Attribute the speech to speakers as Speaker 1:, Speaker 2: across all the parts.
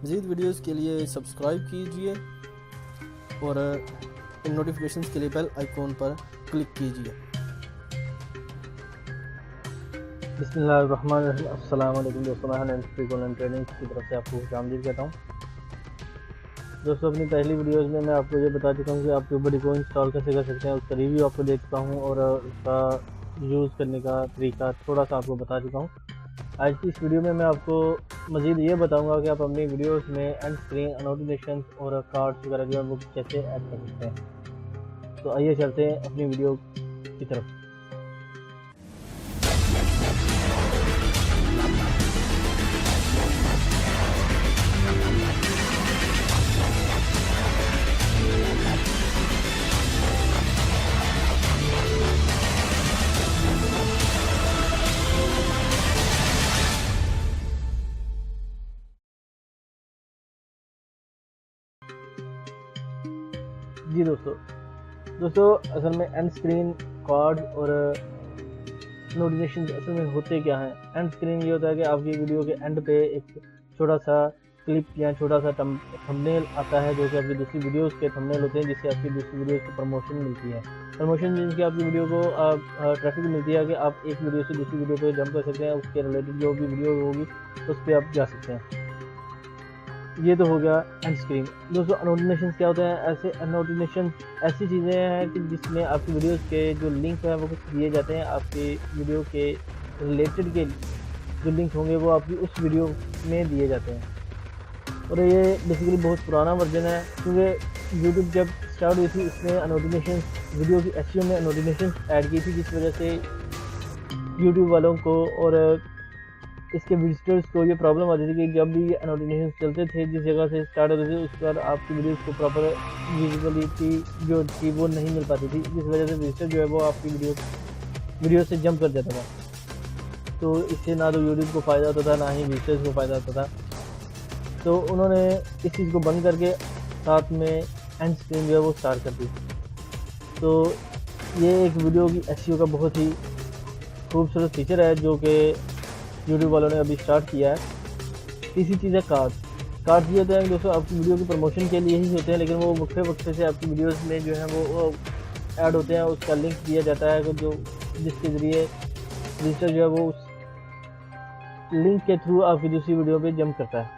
Speaker 1: मज़ीद वीडियोस के लिए सब्सक्राइब कीजिए और इन नोटिफिकेशंस के लिए बेल आइकॉन पर क्लिक कीजिए।
Speaker 2: बिस्मिल्लाहिर्रहमानिर्रहीम। अस्सलाम वालेकुम दोस्तों, मैं हैंड ऑनलाइन ट्रेनिंग की तरफ से आपको खुशामदीद कहता हूँ। दोस्तों, अपनी पहली वीडियोस में मैं आपको ये बता चुका हूँ कि आप ट्यूबबडी को इंस्टॉल कैसे कर सकते हैं। उसका रिव्यू आपको दे चुका हूँ और उसका यूज़ करने का तरीका थोड़ा सा आपको बता चुका हूँ। आज की इस वीडियो में मैं आपको मज़ीद ये बताऊँगा कि आप अपनी वीडियोस में एंड स्क्रीन नोटिफिकेशन और कार्ड्स वगैरह जो है वो कैसे ऐड कर सकते हैं। तो आइए चलते हैं अपनी वीडियो की तरफ। जी दोस्तों असल में एंड स्क्रीन कार्ड और नोटिफिकेशन असल में होते क्या हैं। एंड स्क्रीन ये होता है कि आपकी वीडियो के एंड पे एक छोटा सा क्लिप या छोटा सा थंबनेल आता है जो कि आपकी दूसरी वीडियोस के थंबनेल होते हैं, जिससे आपकी दूसरी वीडियोस को प्रमोशन मिलती है। प्रमोशन जिनकी आपकी वीडियो को ट्रैफिक मिलती है कि आप एक वीडियो से दूसरी वीडियो पे जंप कर सकते हैं, उसके रिलेटेड जो भी वीडियो होगी उस पर आप जा सकते हैं। ये तो हो गया एंड स्क्रीन। दोस्तों, नोटिफिकेशन क्या होते हैं? ऐसे नोटिफिकेशन ऐसी चीज़ें हैं कि जिसमें आपकी वीडियोस के जो लिंक है वो कुछ दिए जाते हैं। आपकी वीडियो के रिलेटेड के जो लिंक होंगे वो आपकी उस वीडियो में दिए जाते हैं। और ये बेसिकली बहुत पुराना वर्जन है, क्योंकि यूट्यूब जब स्टार्ट हुई थी उसने नोटिफिकेशन वीडियो की एसईओ में नोटिफिकेशन ऐड की थी, जिस वजह से यूट्यूब वालों को और इसके विजिटर्स को ये प्रॉब्लम आती थी कि जब भी नोटिफिकेशन चलते थे जिस जगह से स्टार्ट होते थे उस पर आपकी वीडियोस को प्रॉपर विजिबिलिटी जो थी वो नहीं मिल पाती थी, जिस वजह से विजिटर जो है वो आपकी वीडियो से जंप कर जाता था। तो इससे ना तो यूट्यूब को फ़ायदा होता था ना ही विजिटर्स को फ़ायदा होता था। तो उन्होंने इस चीज़ को बंद करके साथ में एंड स्क्रीन जो है वो स्टार्ट कर दी। तो ये एक वीडियो की एसईओ का बहुत ही खूबसूरत फीचर है जो कि यूट्यूब वालों ने अभी स्टार्ट किया है। तीसरी चीज़ है कार्ड्स ये होते हैं दोस्तों, आपकी वीडियो की प्रमोशन के लिए ही होते हैं, लेकिन वो वक्फे से आपकी वीडियोस में जो है वो ऐड होते हैं। उसका लिंक दिया जाता है जो जिसके ज़रिए विजिटर जो है वो उस लिंक के थ्रू आपकी दूसरी वीडियो पे जंप करता है।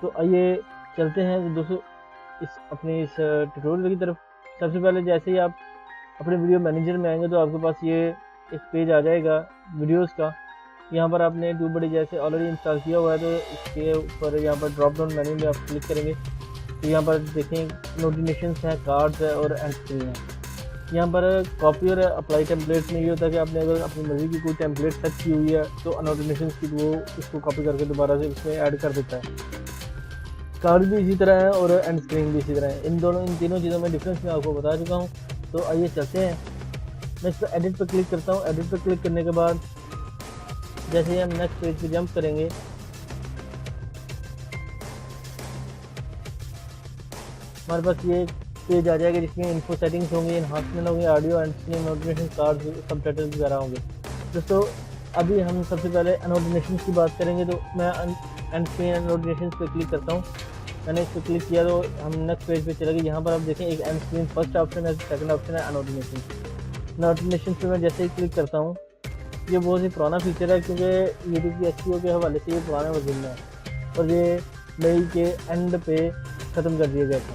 Speaker 2: तो आइए चलते हैं दोस्तों अपने इस ट्यूटोरियल की तरफ। सबसे पहले जैसे ही आप अपने वीडियो मैनेजर में आएंगे तो आपके पास ये एक पेज आ जाएगा वीडियोस का। यहाँ पर आपने ट्यूबबडी जैसे ऑलरेडी इंस्टॉल किया हुआ है तो इसके ऊपर यहाँ पर ड्रॉप डाउन मेन्यू में आप क्लिक करेंगे तो यहाँ पर देखें नोटिफिकेशंस हैं, कार्ड्स है और एंड स्क्रीन है। यहाँ पर कॉपी और अप्लाई टेम्पलेट में ये होता है कि आपने अगर अपनी मर्जी की कोई टेम्पलेट सेट की हुई है तो नोटिफिकेशंस की वो उसको कॉपी करके दोबारा से उसमें ऐड कर देता है। कार्ड भी इसी तरह है और एंड स्क्रीन भी इसी तरह है। इन तीनों चीज़ों में डिफरेंस मैं आपको बता चुका हूँ। तो आइए चलते हैं। मैं इस पर एडिट पर क्लिक करता हूँ। एडिट पर क्लिक करने के बाद जैसे ही हम नेक्स्ट पेज पे जंप करेंगे हमारे पास ये पेज आ जाएगा जिसमें इन्फो सेटिंग्स होंगी, एनहांसमेंट होंगे, audio and screen notification card subtitles वगैरह होंगे। दोस्तों, अभी हम सबसे पहले नोटिफिकेशन की बात करेंगे तो मैं एंड स्क्रीन नोटिफिकेशन पे क्लिक करता हूँ। मैंने इस पर क्लिक किया तो हम नेक्स्ट पेज पे चले गए। यहाँ पर आप देखें एक एंड स्क्रीन फर्स्ट ऑप्शन है, सेकंड ऑप्शन है नोटिफिकेशन पे मैं जैसे ही क्लिक करता हूँ ये बहुत ही पुराना फीचर है, क्योंकि यूट्यूब की एसईओ के हवाले से ये पुराने वर्जन में है और ये मई के एंड पे ख़त्म कर दिया गया था।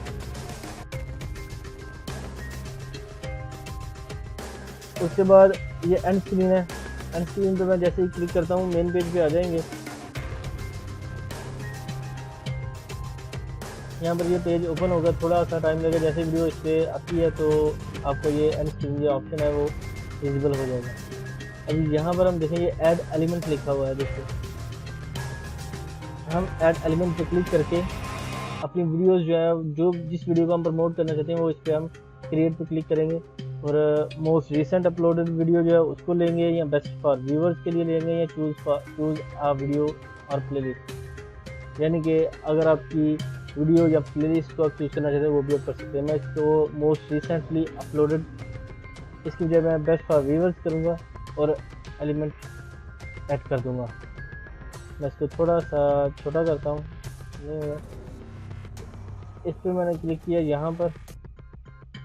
Speaker 2: उसके बाद ये एंड स्क्रीन है। एंड स्क्रीन पे मैं जैसे ही क्लिक करता हूँ मेन पेज पे आ जाएंगे। यहाँ पर ये पेज ओपन होगा, थोड़ा सा टाइम लगेगा। जैसे वीडियो इस पर आती है तो आपको ये एंड स्क्रीन जो ऑप्शन है वो विजिबल हो जाएगा। अभी यहाँ पर हम देखें ये ऐड एलिमेंट लिखा हुआ है। दोस्तों, हम ऐड एलिमेंट पे क्लिक करके अपनी वीडियोस जो है जो जिस वीडियो को हम प्रमोट करना चाहते हैं वो इस पर हम क्रिएट पे क्लिक करेंगे और मोस्ट रिसेंट अपलोडेड वीडियो जो है उसको लेंगे या बेस्ट फॉर व्यूवर्स के लिए लेंगे या चूज़ आ वीडियो और प्लेलिस्ट। यानी कि अगर आपकी वीडियो या प्लेलिस्ट को आप चूज़ करना चाहते हैं वो भी आप कर सकते हैं। मैं इसको मोस्ट रिसेंटली अपलोडेड इसकी वजह मैं बेस्ट फॉर व्यूवर्स करूँगा और एलिमेंट ऐड कर दूंगा। मैं इसको थोड़ा सा छोटा करता हूँ नहीं हुआ। इस पर मैंने क्लिक किया यहाँ पर।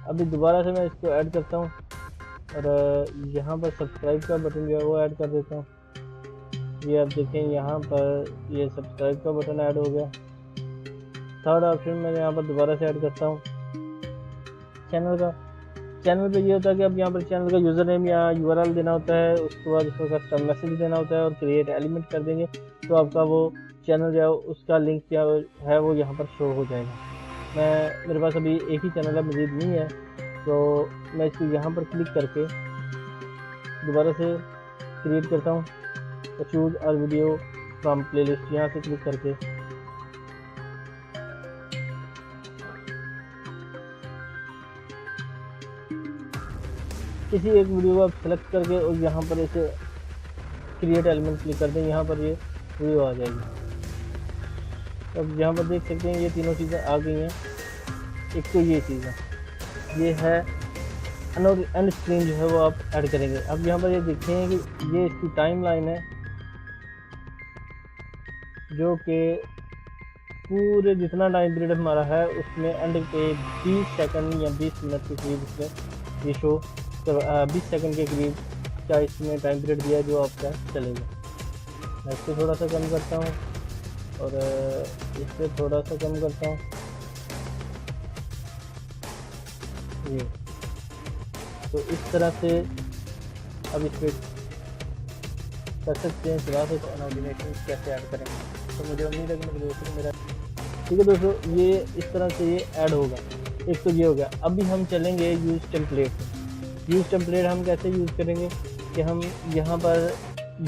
Speaker 2: अभी दोबारा से मैं इसको ऐड करता हूँ और यहाँ पर सब्सक्राइब का बटन जो है वो ऐड कर देता हूँ। ये आप देखें यहाँ पर ये सब्सक्राइब का बटन ऐड हो गया। थर्ड ऑप्शन मैं यहाँ पर दोबारा से ऐड करता हूँ चैनल का। चैनल पे ये होता है कि अब यहाँ पर चैनल का यूज़र नेम या यूआरएल देना होता है, उसके बाद उसको कस्टम मैसेज देना होता है और क्रिएट एलिमेंट कर देंगे तो आपका वो चैनल जो है उसका लिंक क्या है वो यहाँ पर शो हो जाएगा। मेरे पास अभी एक ही चैनल है, मज़ीद नहीं है, तो मैं इसको यहाँ पर क्लिक करके दोबारा से क्रिएट करता हूँ। तो चूज और वीडियो फ्रॉम प्लेलिस्ट यहाँ से क्लिक करके किसी एक वीडियो को आप सेलेक्ट करके और यहाँ पर इसे क्रिएट एलिमेंट क्लिक कर दें, यहाँ पर ये वीडियो आ जाएगी। अब यहाँ पर देख सकते हैं ये तीनों चीज़ें आ गई हैं। एक तो ये चीज़ है, ये है एंड स्क्रीन जो है वो आप ऐड करेंगे। अब यहाँ पर ये देखें कि ये इसकी टाइम लाइन है जो कि पूरे जितना टाइम पीरियड हमारा है उसमें एंड पे 20 सेकंड या 20 मिनट के करीब इसमें ये शो 20 सेकंड के करीब का इसमें टाइम पीरियड दिया जो आपका चलेगा। मैं इसको थोड़ा सा कम करता हूँ और इससे थोड़ा सा कम करता हूँ ये। तो इस तरह से अब इस पर कर सकते हैं चला सकते हैं ऑर्डिनेशन कैसे ऐड करें। तो मुझे उम्मीद है कि मेरे दोस्तों मेरा ठीक है दोस्तों, ये इस तरह से ये ऐड होगा। एक तो ये हो गया। अभी हम चलेंगे यूज़ टेम्पलेट। यूज़ टेम्पलेट हम कैसे यूज़ करेंगे कि हम यहाँ पर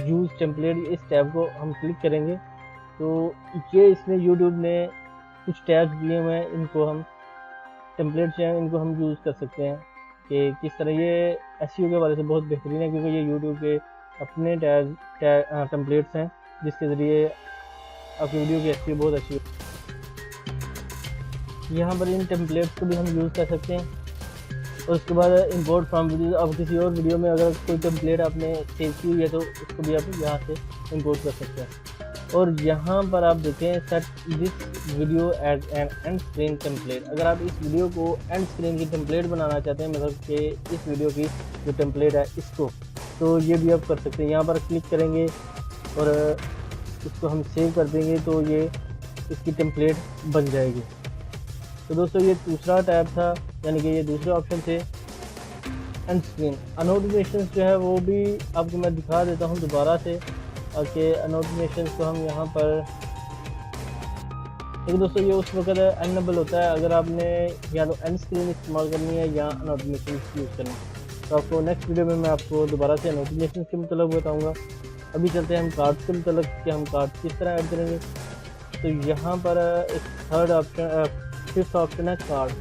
Speaker 2: यूज़ टेम्पलेट इस टैब को हम क्लिक करेंगे तो ये इसमें यूट्यूब ने कुछ टैब्स दिए हुए हैं, इनको हम टेम्पलेट्स हैं इनको हम यूज़ कर सकते हैं कि किस तरह। ये एसईओ के वाले से बहुत बेहतरीन है क्योंकि ये यूट्यूब के अपने टेम्पलेट्स हैं जिसके ज़रिए आपकी वीडियो की एसईओ बहुत अच्छी है। यहाँ पर इन टेम्पलेट्स को भी हम यूज़ कर सकते हैं और उसके बाद इंपोर्ट फ्रॉम वीडियो। अब किसी और वीडियो में अगर कोई टेम्पलेट आपने सेव की हुई है तो उसको भी आप यहाँ से इंपोर्ट कर सकते हैं। और यहाँ पर आप देखें set this video as an end screen template. अगर आप इस वीडियो को एंड स्क्रीन की टेम्पलेट बनाना चाहते हैं, मतलब कि इस वीडियो की जो टेम्पलेट है इसको, तो ये भी आप कर सकते हैं। यहाँ पर क्लिक करेंगे और इसको हम सेव कर देंगे तो ये इसकी टेम्पलेट बन जाएगी। तो दोस्तों ये दूसरा टैब था, यानी कि ये दूसरे ऑप्शन थे एंड स्क्रीन। अनोटिफिकेशन जो है वो भी आपको मैं दिखा देता हूँ दोबारा से कि अनोटिफिकेशन को हम यहाँ पर देखिए दोस्तों ये उस वक्त अनएबल होता है अगर आपने या तो एंड स्क्रीन इस्तेमाल करनी है या नोटिफिकेशन यूज़ करनी है। तो आपको नेक्स्ट वीडियो में मैं आपको दोबारा से नोटिफिकेशन के मतलब बताऊंगा। अभी चलते हैं हम कार्ड्स के मतलब कि हम कार्ड्स किस तरह ऐड करेंगे। तो यहाँ पर एक थर्ड ऑप्शन फिफ्थ ऑप्शन है कार्ड,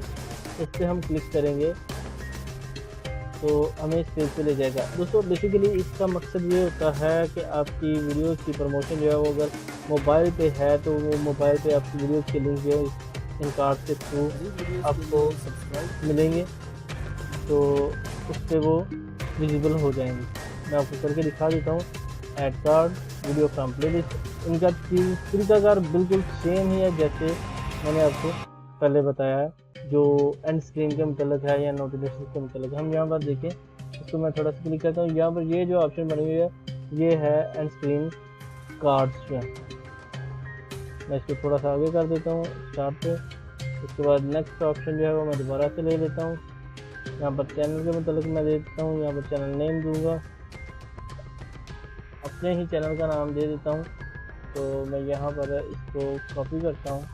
Speaker 2: उस पर हम क्लिक करेंगे तो हमें इस पेज पे ले जाएगा। दोस्तों बेसिकली इसका मकसद ये होता है कि आपकी वीडियोस की प्रमोशन जो है वो अगर मोबाइल पे है तो वो मोबाइल पे आपकी वीडियोस के लिंक जो है इन कार्ड के थ्रू आपको मिलेंगे तो उस पर वो विजिबल हो जाएंगे। मैं आपको करके दिखा देता हूँ। Add card video from playlist, इनका तरीकाकार बिल्कुल सेम ही है जैसे मैंने आपको पहले बताया है, जो एंड स्क्रीन के मतलब है या नोटिफिकेशन के मतलब। हम यहाँ पर देखें, इसको मैं थोड़ा सा क्लिक करता हूँ। यहाँ पर ये जो ऑप्शन बनी हुई है ये है एंड स्क्रीन कार्ड्स जो है। मैं इसको थोड़ा सा आगे कर देता हूँ स्टार्ट पे। उसके बाद नेक्स्ट ऑप्शन जो है वो मैं दोबारा से ले लेता हूँ। यहाँ पर चैनल के मतलब मैं दे देता हूँ, यहाँ पर चैनल नेम दूँगा, अपने ही चैनल का नाम दे देता हूँ। तो मैं यहाँ पर इसको कॉपी करता हूँ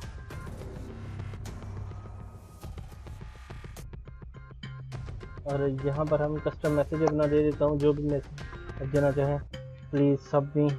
Speaker 2: और यहाँ पर हम कस्टम मैसेज अपना दे देता हूँ, जो भी मैसेज देना चाहें प्लीज़ सब भी।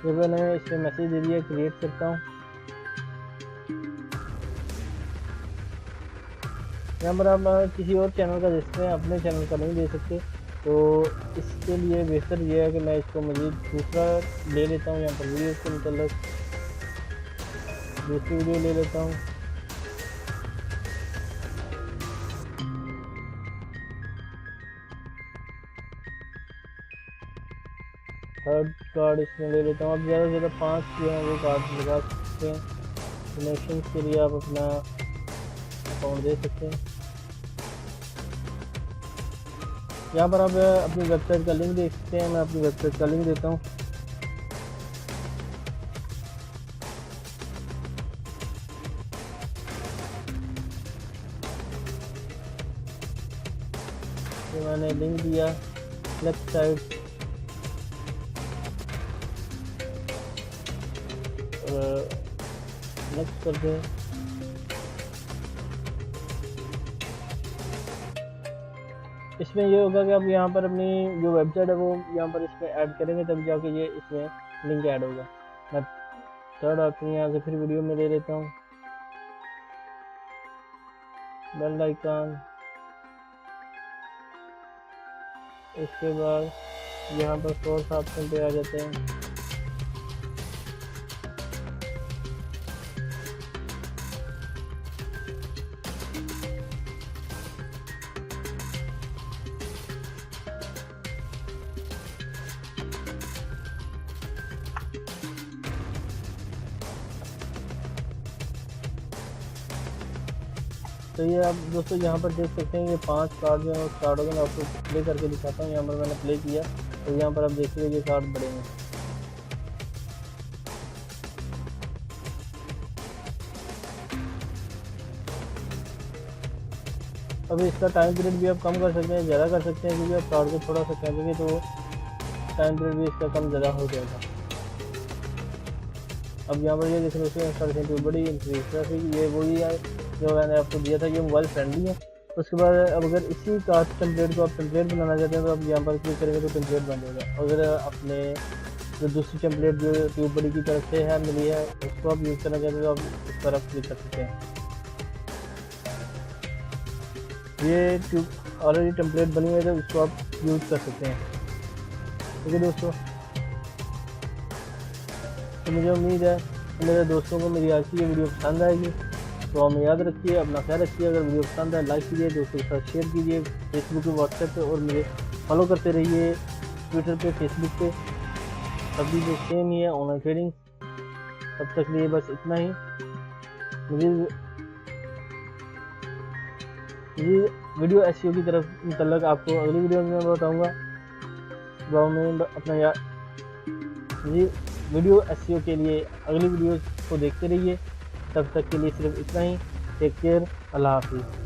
Speaker 2: जब मैंने इसमें मैसेज दे दिया क्रिएट करता हूँ, यहाँ पर आप किसी और चैनल का दे सकते हैं, अपने चैनल का नहीं दे सकते। तो इसके लिए बेहतर ये है कि मैं इसको मज़ीद दूसरा ले लेता हूँ, यहाँ पर वीडियो के मतलब दूसरी वीडियो ले लेता हूँ। थर्ड कार्ड इसमें ले लेता हूँ। अब ज़्यादा से ज़्यादा 5 जो है वो कार्ड लगा सकते हैं। कनेक्शन के लिए आप अपना अकाउंट दे सकते हैं। यहाँ पर आप अपनी वेबसाइट का लिंक देख सकते हैं। मैं अपनी वेबसाइट का लिंक देता हूँ। तो मैंने लिंक दिया, लेफ्ट साइड नेक्स्ट कर दें। इसमें ये होगा कि आप यहाँ पर अपनी जो वेबसाइट है वो यहाँ पर इसमें ऐड करेंगे, तब जाके ये इसमें लिंक ऐड होगा। मैं थर्ड ऑप्शन यहाँ से फिर वीडियो में ले लेता हूँ, बेल आइकन। इसके बाद यहाँ पर फोर्थ ऑप्शन पे आ जाते हैं। तो ये आप दोस्तों यहाँ पर देख सकते हैं, ये 5 कार्ड जो है वो स्टार्ट हो गए। मैं आपको प्ले करके दिखाता हूँ। यहाँ पर मैंने प्ले किया तो यहाँ पर आप देखिए ये कार्ड बढ़ेंगे। अभी इसका टाइम पीरियड भी आप कम कर सकते हैं, ज़्यादा कर सकते हैं, क्योंकि आप कार्ड को थोड़ा सा खेलेंगे तो टाइम पीरियड भी इसका कम ज़्यादा हो जाएगा। अब यहाँ पर ये देख रहे हैं बड़ी इंक्रीज, ये वही है जो मैंने आपको दिया था। ये मोबाइल फ्रेंडली है। उसके बाद अब अगर इसी कार्ड टेम्पलेट को आप टेम्पलेट बनाना चाहते हैं तो आप यहाँ पर क्लिक करेंगे तो टेम्पलेट बन जाएगा। अगर अपने जो दूसरी टेम्पलेट जो ट्यूब बड़ी की तरफ से है मिली है उसको आप यूज़ करना चाहते हैं तो आप इस पर आप क्लिक कर सकते हैं। ये ट्यूब ऑलरेडी टेम्पलेट बनी हुई है तो इसको आप यूज़ कर सकते हैं। ठीक है दोस्तों, तो मुझे उम्मीद है कि मेरे दोस्तों को मेरी आज की ये वीडियो पसंद आएगी। तो हमें याद रखिए, अपना ख्याल रखिए। अगर वीडियो पसंद है लाइक कीजिए, दोस्तों के साथ शेयर कीजिए, फेसबुक पे, व्हाट्सएप पे, और मुझे फॉलो करते रहिए ट्विटर पे, फेसबुक पे। सभी जो सेम ही है ऑनलाइन ट्रेडिंग। तब तक लिए बस इतना ही। मुझे वीडियो एसईओ की तरफ मतलब आपको अगली वीडियो में मैं बताऊँगा। में अपना जी वीडियो एसईओ के लिए अगली वीडियो को देखते रहिए। तब तक के लिए सिर्फ इतना ही। टेक केयर, अल्लाह हाफिज़।